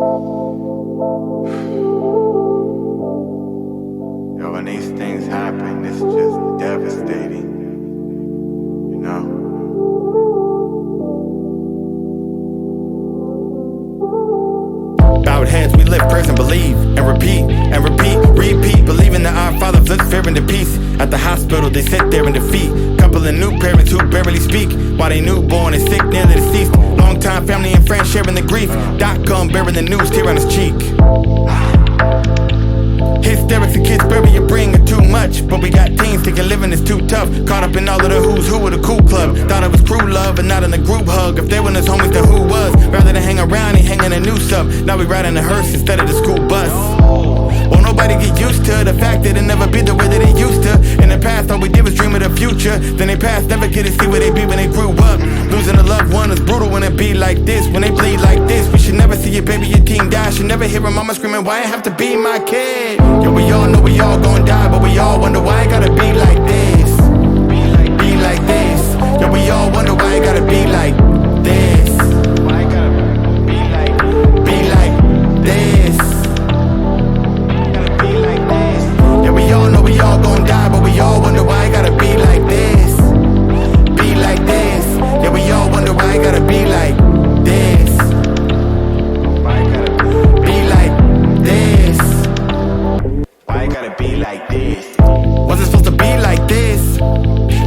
Yo, when these things happen, it's just devastating, you know? Bowed heads, we live, prayers, and believe, and repeat, repeat, believing that our Father flips fear into peace. At the hospital, they sit there in defeat. Couple of new parents who barely speak, while they newborn is sick, nearly deceased. Long-time family and friends sharing the grief. Doc come bearing the news, tear on his cheek. Hysterics and kids bury your bring are too much, but we got teens thinking living is too tough. Caught up in all of the who's who of the cool club. Thought it was crew love and not in the group hug. If they weren't his homies, then who was? Rather than hang around, he hanging a noose up. Now we riding the hearse instead of the school bus. Won't nobody get used to the fact that it'll never be the way that it used to. In the past, all we did was dream of the future. Then they passed, never get to see where they be when they grew up. Losing a loved one is brutal when it be like this. When they bleed like this, we should never see your baby, your teen die. Should never hear a mama screaming, why it have to be my kid? Yo, we all know we all gon' die, but we all wonder why it gotta be like this. Be like this. Yo, we all wonder why it gotta be like this. Why it gotta be like this. Gotta be like this. Yeah, we all know we all gon' die, but we all wonder why it gotta be like this. Be like this. Yeah, we all wonder why it gotta be like this. Why it gotta be like this? Why it gotta be like this? Was it supposed to be like this?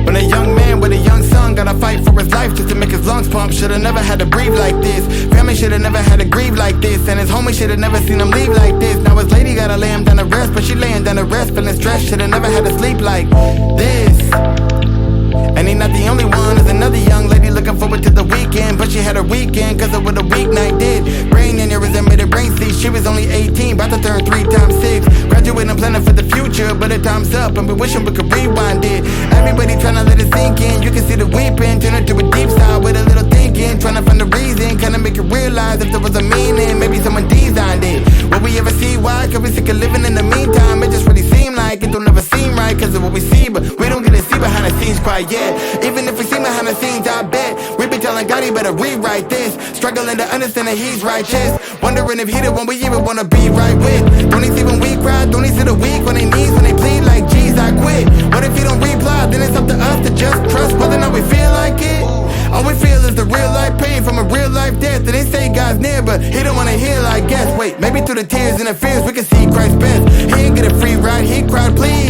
When a young man with a young son gotta fight for his life just to make his lungs pump. Should've never had to breathe like this. Family should've never had to grieve like this. And his homie should've never seen him leave like this. Now his lady gotta lay him down to rest, but she laying down to rest, feeling stressed. Should've never had to sleep like this. And he not the only one, there's another young lady looking forward to the weekend, but she had her weekend cause of what a weeknight did. Brain aneurysm made her brain see. She was only 18, about to turn 3 times 6. Graduating planning for the future, but her time's up and we wishing we could rewind it. Everybody trying to let it sink in. You can see the weeping turn into a deep sigh with a little thinking. Trying to find the reason, kinda make you realize if there was a meaning, maybe someone designed it. Will we ever see why? Cause we sick of living in the meantime. It just really seem like it don't ever seem right cause of what we see, but we don't get to see behind the scenes quite yet. Even if we see behind the scenes, I bet we be telling God he better rewrite this. Struggling to understand that he's righteous. Wondering if he the one we even wanna be right with. Don't he see when we cry? Don't he see the weak on their knees when they plead like, geez, I quit? What if he don't reply? Then it's up to us to just trust whether or not we feel like it. All we feel is the real life pain from a real life death. And they say God's near, but he don't wanna hear, I guess. Wait, maybe through the tears and the fears we can see Christ best. He ain't get a free ride, he cried, please.